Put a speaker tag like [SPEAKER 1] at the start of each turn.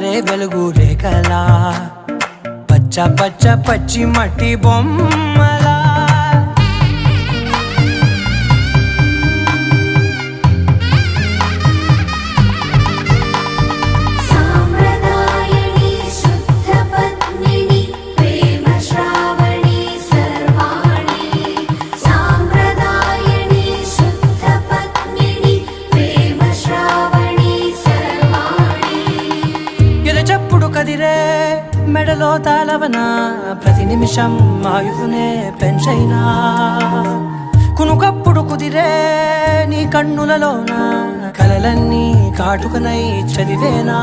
[SPEAKER 1] పారే వెలుగు రేఖలా పచ్చ పచ్చ పచ్చి మట్టి బొమ్మలా కదిరే మెడలో తాళవన ప్రతి నిమిషం ఆయుధునే పెంచైనా కునుకప్పుడు కుదిరే నీ కన్నులలోన కలలన్నీ కాటుకనై చదివేనా